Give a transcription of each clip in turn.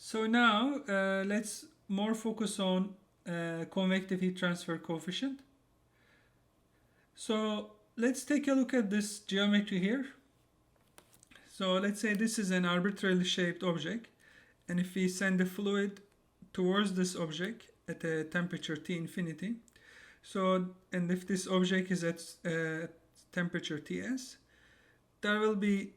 So now let's more focus on convective heat transfer coefficient. So let's take a look at this geometry here. So let's say this is an arbitrarily shaped object, and if we send the fluid towards this object at a temperature T infinity, and if this object is at temperature Ts, there will be,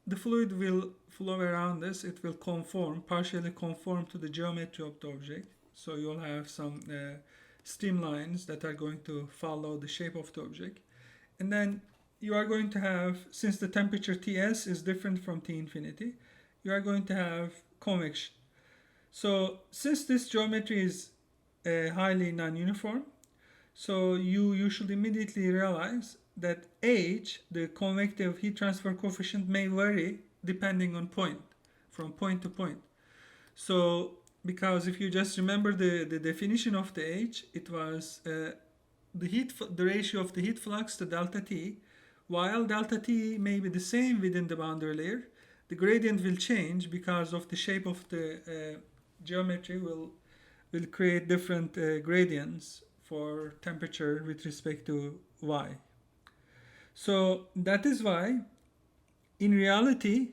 the fluid will flow around this. It will partially conform to the geometry of the object. So you'll have some streamlines that are going to follow the shape of the object. And then you are going to have, since the temperature Ts is different from T infinity, you are going to have convection. So since this geometry is highly non-uniform, so you should immediately realize that H, the convective heat transfer coefficient, may vary depending on point, from point to point. So because if you just remember the definition of the H, it was the ratio of the heat flux to delta T. While delta T may be the same within the boundary layer, the gradient will change because of the shape of the geometry will create different gradients for temperature with respect to Y. So that is why in reality,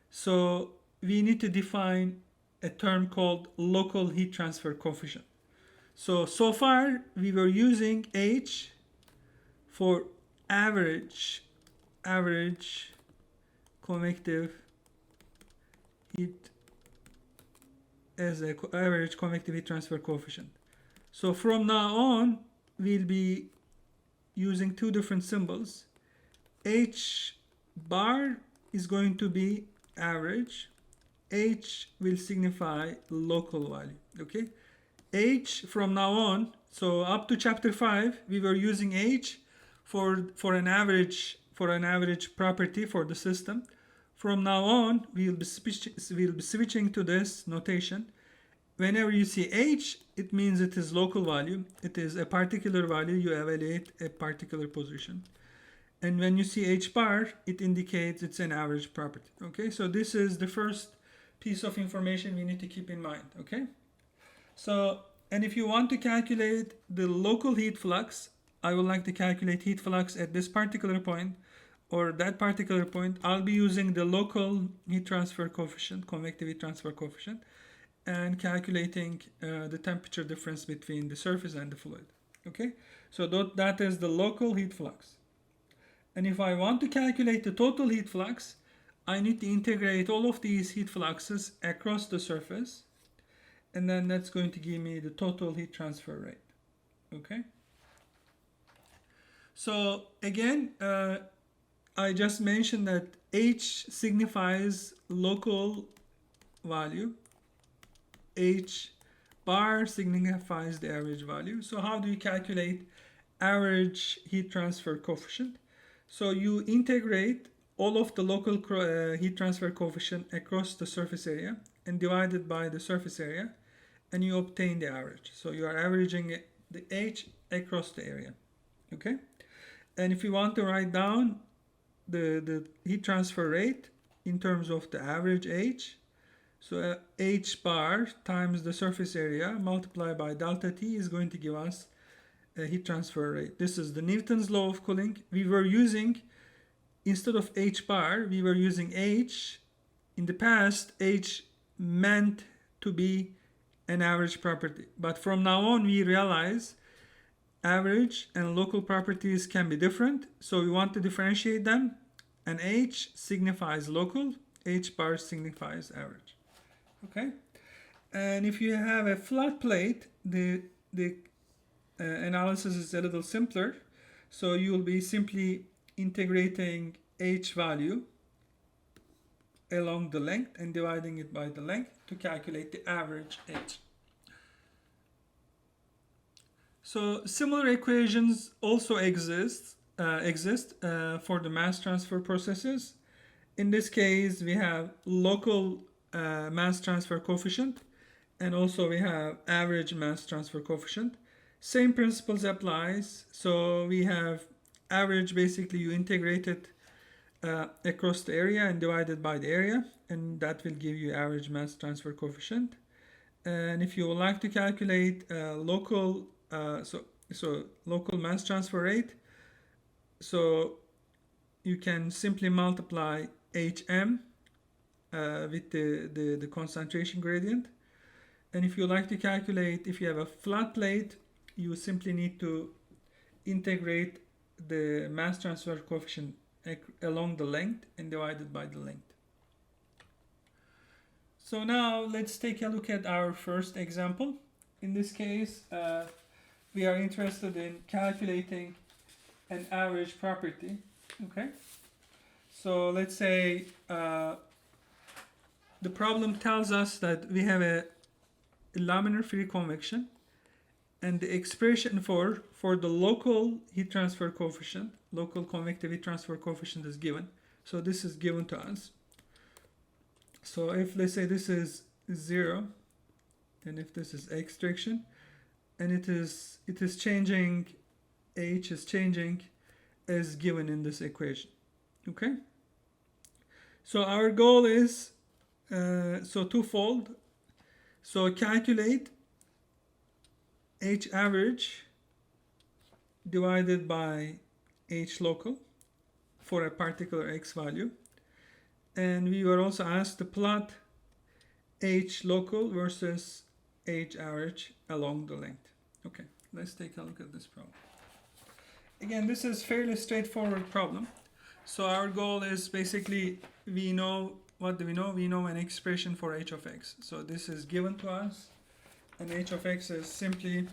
so we need to define a term called local heat transfer coefficient. So far we were using H for average convective heat as a average convective heat transfer coefficient. So from now on, we'll be using two different symbols. H bar is going to be average. H will signify local value. Okay. H from now on. So up to chapter 5, we were using H for an average property for the system. From now on, we'll be switching to this notation. Whenever you see H, it means it is local value. It is a particular value. You evaluate a particular position. And when you see H bar, it indicates it's an average property. Okay, so this is the first piece of information we need to keep in mind. Okay, so, and if you want to calculate the local heat flux, I would like to calculate heat flux at this particular point or that particular point. I'll be using the local heat transfer coefficient, convective heat transfer coefficient, and calculating the temperature difference between the surface and the fluid. Okay, so that is the local heat flux. And if I want to calculate the total heat flux, I need to integrate all of these heat fluxes across the surface, and then that's going to give me the total heat transfer rate. Okay, so again, I just mentioned that H signifies local value. H bar signifies the average value. So how do you calculate average heat transfer coefficient? So you integrate all of the local heat transfer coefficient across the surface area and divide it by the surface area, and you obtain the average. So you are averaging the H across the area. Okay, and if you want to write down the heat transfer rate in terms of the average H, so H bar times the surface area multiplied by delta T is going to give us a heat transfer rate. This is the Newton's law of cooling. We were using, instead of H bar, we were using H. In the past, H meant to be an average property. But from now on, we realize average and local properties can be different. So we want to differentiate them. And H signifies local, H bar signifies average. Okay, and if you have a flat plate, the analysis is a little simpler. So you will be simply integrating H value along the length and dividing it by the length to calculate the average H. So similar equations also exist for the mass transfer processes. In this case, we have local mass transfer coefficient, and also we have average mass transfer coefficient. Same principles applies. So we have average, basically you integrate it across the area and divided by the area, and that will give you average mass transfer coefficient. And if you would like to calculate local local mass transfer rate, so you can simply multiply HM with the concentration gradient. And if you like to calculate, if you have a flat plate, you simply need to integrate the mass transfer coefficient along the length and divide it by the length. So now let's take a look at our first example. In this case, we are interested in calculating an average property. Okay. So let's say the problem tells us that we have a laminar free convection, and the expression for the local heat transfer coefficient, local convective heat transfer coefficient is given. So this is given to us. So if let's say this is 0, and if this is extraction, and it is changing, H is changing as given in this equation. Okay. So our goal is twofold. So calculate H average divided by H local for a particular X value. And we were also asked to plot H local versus H average along the length. Okay, let's take a look at this problem. Again, this is fairly straightforward problem. So our goal is basically, we know, what do we know? We know an expression for H of X. So this is given to us, and H of X is simply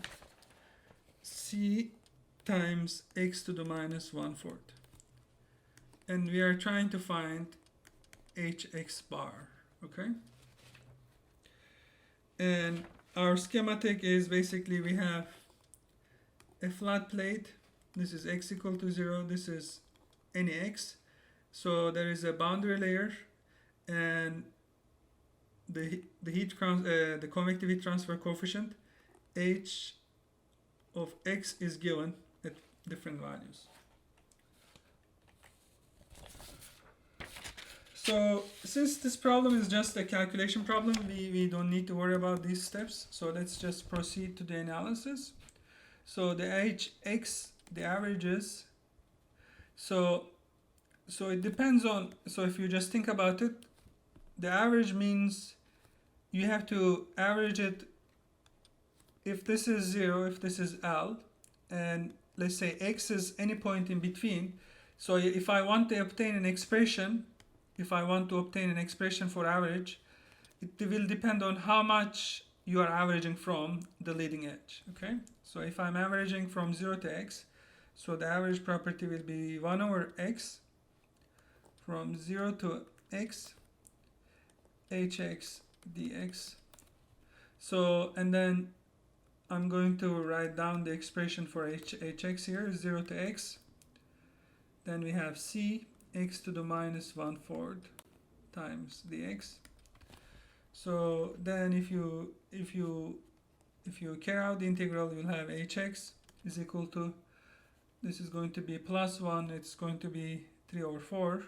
C times X to the minus 1/4. And we are trying to find Hx bar, okay? And our schematic is basically, we have a flat plate. This is X equal to 0. This is any X. So there is a boundary layer, and the convective heat transfer coefficient H of X is given at different values. So since this problem is just a calculation problem, we don't need to worry about these steps. So let's just proceed to the analysis. So the Hx, the averages, so it depends on, so if you just think about it, the average means you have to average it. If this is 0, if this is L, and let's say X is any point in between. So if I want to obtain an expression, for average, it will depend on how much you are averaging from the leading edge. Okay, so if I'm averaging from 0 to X, so the average property will be 1 over X from 0 to X Hx dx. So, and then I'm going to write down the expression for Hx here, 0 to X. Then we have C X to the minus 1/4 times dx. So then if you carry out the integral, you'll have Hx is equal to, this is going to be plus 1, it's going to be 3 over 4.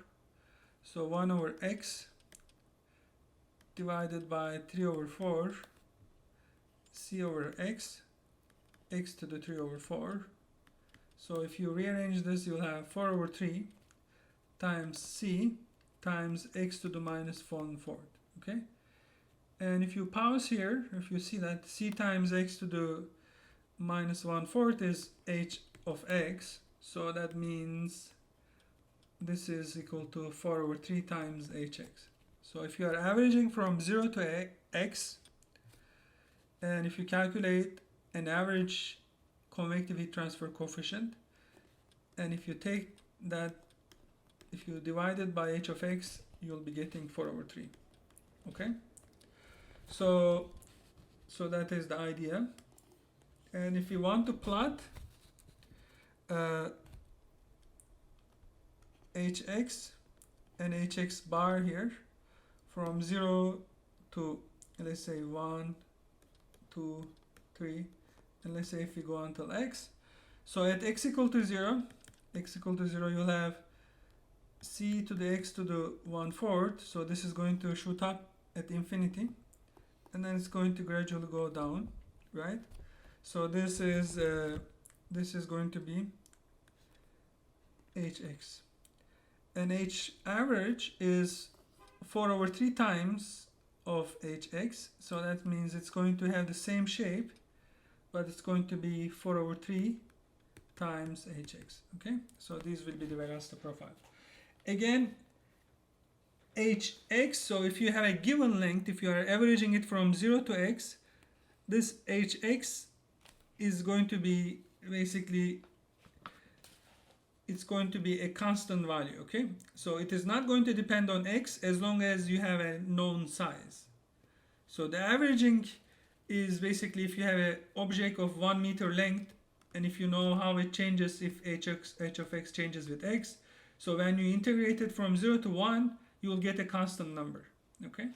So 1 over X divided by 3 over 4 C over X, X to the 3 over 4. So if you rearrange this, you'll have 4 over 3 times C times X to the minus 1/4. Okay, and if you pause here, if you see that C times X to the minus 1/4 is H of X, so that means this is equal to 4 over 3 times Hx. So if you are averaging from 0 to X, and if you calculate an average convective heat transfer coefficient, and if you take that, if you divide it by H of X, you'll be getting 4 over 3. Okay, so that is the idea. And if you want to plot Hx and Hx bar here from 0 to, let's say 1, 2, 3, and let's say if we go until X. So at X equal to 0, you'll have c to the x to the 1/4, so this is going to shoot up at infinity, and then it's going to gradually go down, right? So this is going to be hx, and h average is 4/3 times of hx, so that means it's going to have the same shape, but it's going to be 4/3 times hx. Okay, so these will be the velocity profile. Again, hx, so if you have a given length, if you are averaging it from 0 to x, this hx is going to be basically, it's going to be a constant value. Okay, so it is not going to depend on x as long as you have a known size. So the averaging is basically if you have an object of 1 meter length, and if you know how it changes if h of x changes with x, so when you integrate it from 0 to 1, you will get a constant number. Okay.